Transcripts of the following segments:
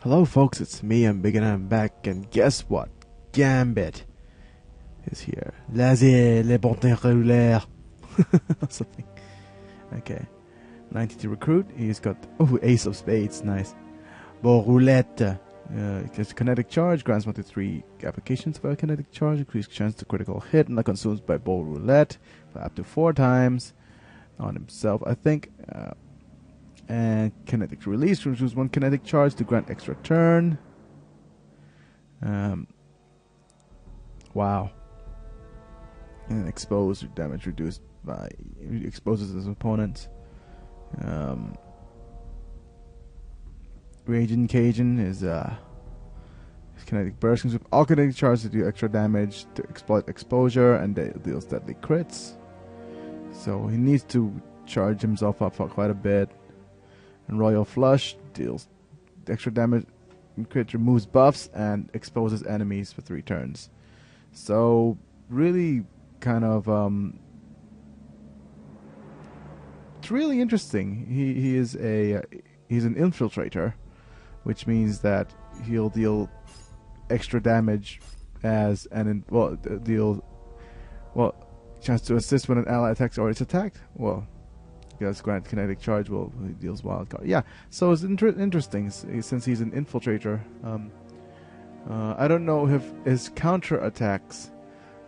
Hello folks, it's me, I'm Big and I'm back, and guess what? Gambit is here. Laissez les bons rouleurs. Something. Okay. 92 recruit, he's got, ace of spades, nice. Bon roulette. Gets kinetic charge, grants 1 to 3 applications of a kinetic charge, increased chance to critical hit, not consumed by bowl roulette, for up to 4 times on himself, I think. And kinetic release, reduce 1 kinetic charge to grant extra turn. Wow. And exposed damage reduced by exposes his opponent. Raging Cajun is kinetic burst with all kinetic charges to do extra damage to exploit exposure and deals deadly crits. So he needs to charge himself up for quite a bit. And Royal Flush deals extra damage, crit, removes buffs, and exposes enemies for 3 turns. So really kind of it's really interesting. He's an infiltrator, which means that he'll deal extra damage as chance to assist when an ally attacks or is attacked. Well, because grant kinetic charge he deals wild card. Yeah, so it's interesting since he's an infiltrator. I don't know if his counter attacks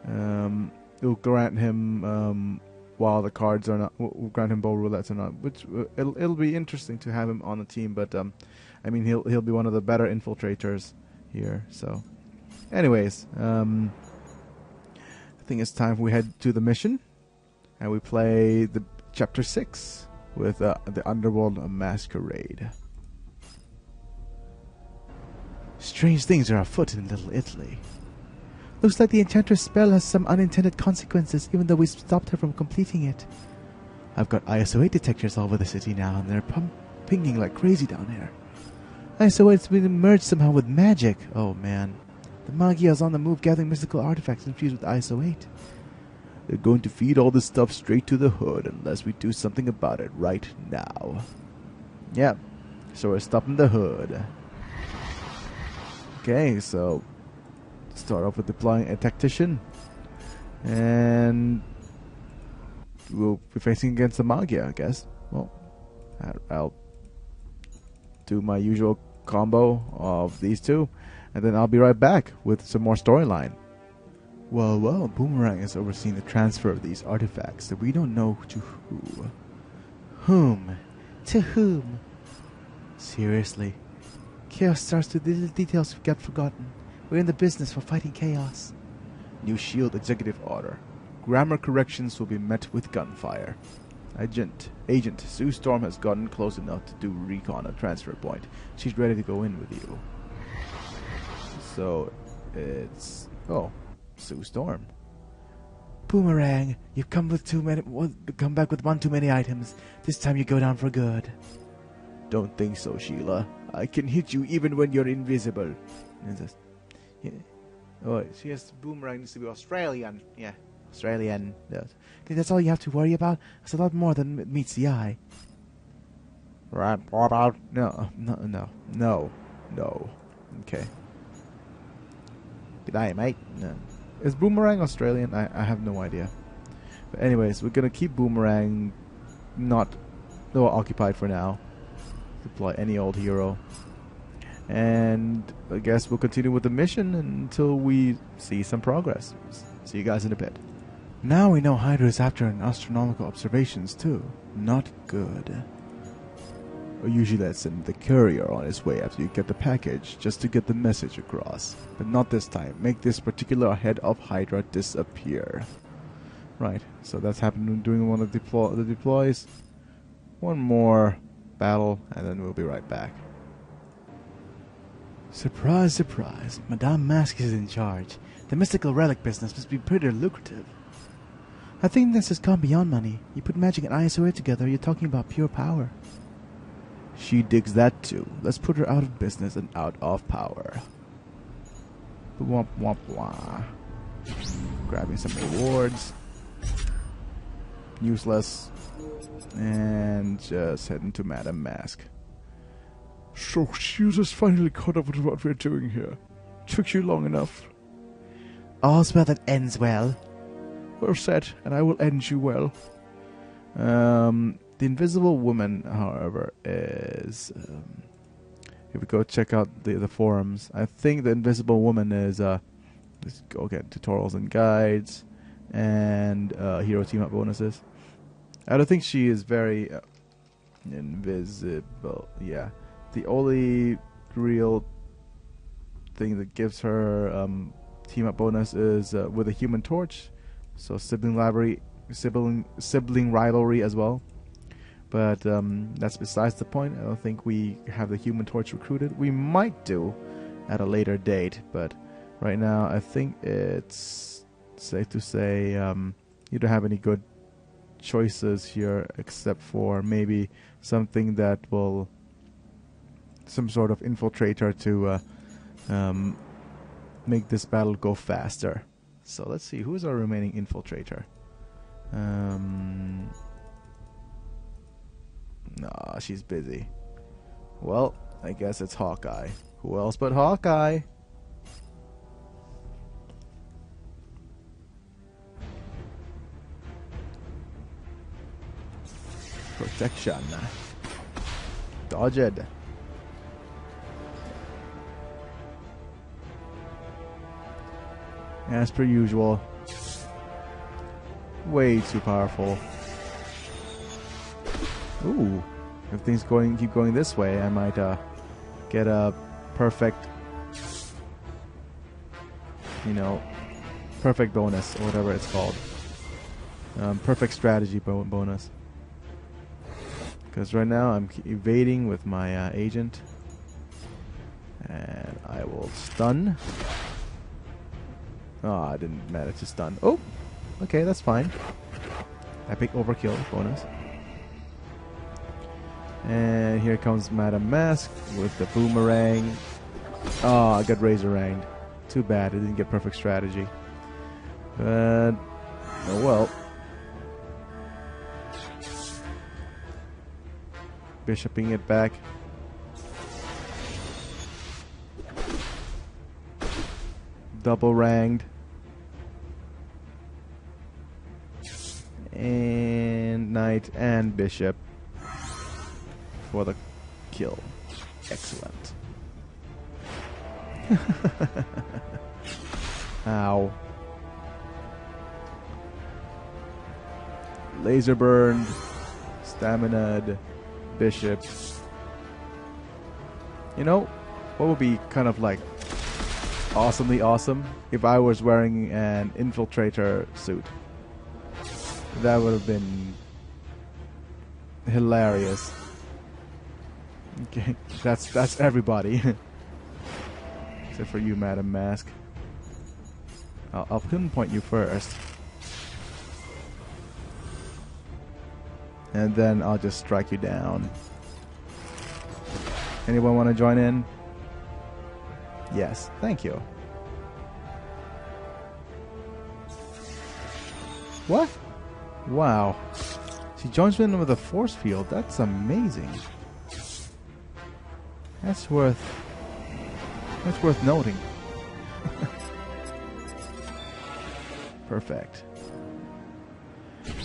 will grant him while the cards are not, will grant him bowl roulettes or not. Which it'll be interesting to have him on the team. But I mean he'll be one of the better infiltrators here. So, anyways, I think it's time we head to the mission and we play the Chapter 6 with the Underworld Masquerade. Strange things are afoot in Little Italy. Looks like the Enchantress' spell has some unintended consequences, even though we stopped her from completing it. I've got ISO 8 detectors all over the city now, and they're pinging like crazy down here. ISO 8's been merged somehow with magic. Oh man. The Magia's on the move gathering mystical artifacts infused with ISO 8. They're going to feed all this stuff straight to the hood unless we do something about it right now. Yeah, so we're stopping the hood. Okay, so start off with deploying a tactician. And we'll be facing against the Magia, I guess. Well, I'll do my usual combo of these two. And then I'll be right back with some more storyline. Well, Boomerang is overseeing the transfer of these artifacts that we don't know to who. Whom? To whom? Seriously. Chaos starts with little details get forgotten. We're in the business for fighting chaos. New SHIELD executive order. Grammar corrections will be met with gunfire. Agent Sue Storm has gotten close enough to do recon at transfer point. She's ready to go in with you. So, it's... Sue Storm. Boomerang, you've come back with one too many items. This time you go down for good. Don't think so, Sheila. I can hit you even when you're invisible. She has Boomerang needs to be Australian. Yeah, Australian. Okay, that's all you have to worry about. It's a lot more than meets the eye. Right? No. Okay. G'day, mate. No. Is Boomerang Australian? I have no idea. But anyways, we're gonna keep Boomerang occupied for now. Deploy any old hero. And I guess we'll continue with the mission until we see some progress. See you guys in a bit. Now we know Hydra is after an astronomical observations too. Not good. Usually let's send the courier on his way after you get the package, just to get the message across. But not this time. Make this particular head of Hydra disappear. Right, so that's happened during one of the deploys. One more battle, and then we'll be right back. Surprise, surprise. Madame Mask is in charge. The mystical relic business must be pretty lucrative. I think this has gone beyond money. You put magic and ISO 8 together, you're talking about pure power. She digs that too. Let's put her out of business and out of power. Womp womp wah. Grabbing some rewards. Useless. And just heading to Madame Mask. So you just finally caught up with what we're doing here. Took you long enough. All's well that ends well. Well said, and I will end you well. The Invisible Woman, however, is... if we go check out the forums, I think the Invisible Woman is... let's go get tutorials and guides, and hero team-up bonuses. I don't think she is very invisible. Yeah. The only real thing that gives her team-up bonus is with a Human Torch. So sibling rivalry as well. But that's besides the point. I don't think we have the Human Torch recruited. We might do at a later date, but right now I think it's safe to say you don't have any good choices here except for maybe something that will... some sort of infiltrator to make this battle go faster. So let's see, who's our remaining infiltrator? Nah, she's busy. Well, I guess it's Hawkeye. Who else but Hawkeye? Protection. Dodged. As per usual. Way too powerful. Ooh. If things keep going this way, I might get a perfect, perfect bonus, or whatever it's called. Perfect strategy bonus. Because right now I'm evading with my agent. And I will stun. Oh, I didn't manage to stun. Oh! Okay, that's fine. Epic overkill bonus. And here comes Madame Mask with the boomerang. Oh, I got razor-ranged. Too bad, I didn't get perfect strategy. But, oh well. Bishoping it back. Double-ranged. And knight and bishop for the kill. Excellent. Ow. Laser burned, stamina'd, bishop. You know, what would be kind of like awesomely awesome if I was wearing an infiltrator suit? That would have been hilarious. Okay, that's everybody. Except for you, Madam Mask. I'll pinpoint you first. And then I'll just strike you down. Anyone want to join in? Yes, thank you. What? Wow. She joins in with a force field. That's amazing. That's worth noting. Perfect.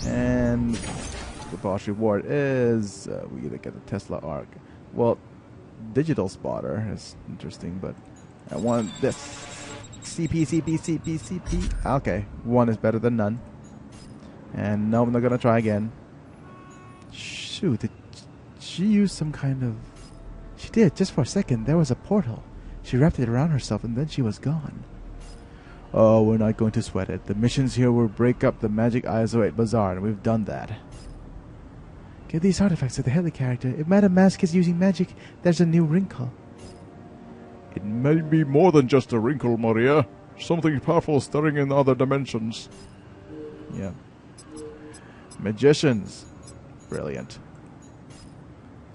And the boss reward is we get the Tesla Arc. Well, digital spotter is interesting, but I want this. CP. Okay, one is better than none. And no, I'm not gonna try again. Shoot, did she use some kind of... She did, just for a second. There was a portal. She wrapped it around herself and then she was gone. Oh, we're not going to sweat it. The missions here will break up the Magic ISO 8 Bazaar, and we've done that. Get these artifacts to the heli character. If Madame Mask is using magic, there's a new wrinkle. It may be more than just a wrinkle, Maria. Something powerful stirring in other dimensions. Yeah. Magicians. Brilliant.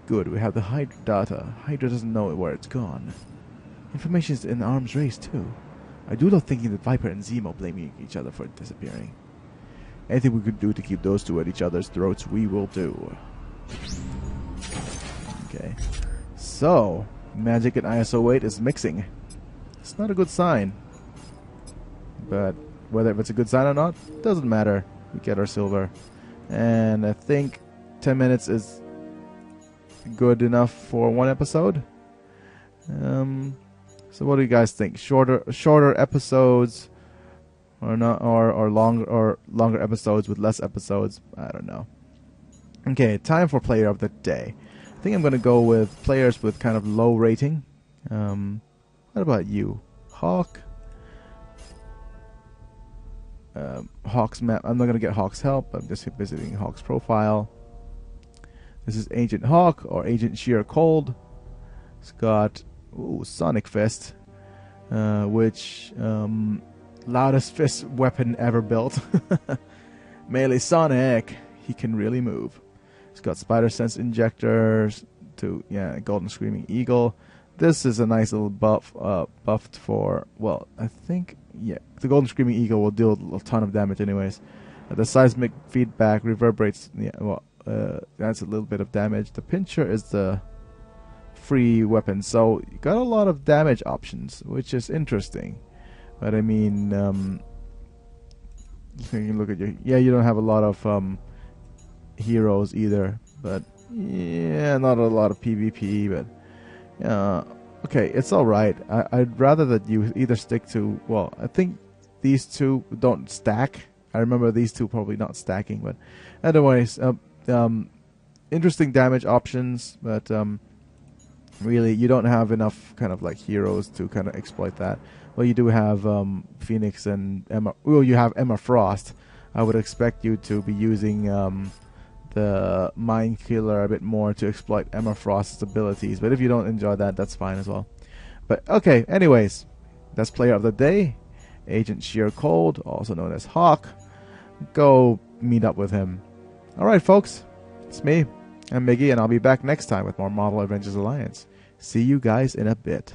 Good, we have the Hydra data. Hydra doesn't know where it's gone. Information's in arms race, too. I do love thinking that Viper and Zemo blaming each other for disappearing. Anything we could do to keep those two at each other's throats, we will do. Okay. So, Magic and ISO 8 is mixing. It's not a good sign. But whether it's a good sign or not, doesn't matter. We get our silver. And I think 10 minutes is good enough for one episode. So what do you guys think? Shorter episodes, or not, or longer episodes with less episodes? I don't know. Okay, time for player of the day. I think I'm gonna go with players with kind of low rating. What about you, Hawk? Hawk's map. I'm not gonna get Hawk's help. I'm just visiting Hawk's profile. This is Agent Hawk or Agent Sheer Cold. It's got Sonic Fist, which loudest fist weapon ever built. Melee Sonic. He can really move. It's got Spider Sense injectors to Golden Screaming Eagle. This is a nice little buffed for, well, I think, the Golden Screaming Eagle will deal a ton of damage anyways. The seismic feedback reverberates, that's a little bit of damage. The Pincher is the free weapon, so you got a lot of damage options, which is interesting. But I mean, you look at you don't have a lot of heroes either, but not a lot of PvP, but okay, it's alright. I'd rather that you either stick to, well, I think these two don't stack. I remember these two probably not stacking, but anyways, interesting damage options, but really you don't have enough kind of like heroes to kind of exploit that. Well, you do have Phoenix and Emma. Well, you have Emma Frost. I would expect you to be using the Mind Killer a bit more to exploit Emma Frost's abilities. But if you don't enjoy that, that's fine as well. But okay, anyways, that's player of the day, Agent Sheer Cold, also known as Hawk. Go meet up with him. Alright, folks, it's me. I'm Miggy, and I'll be back next time with more Marvel Avengers Alliance. See you guys in a bit.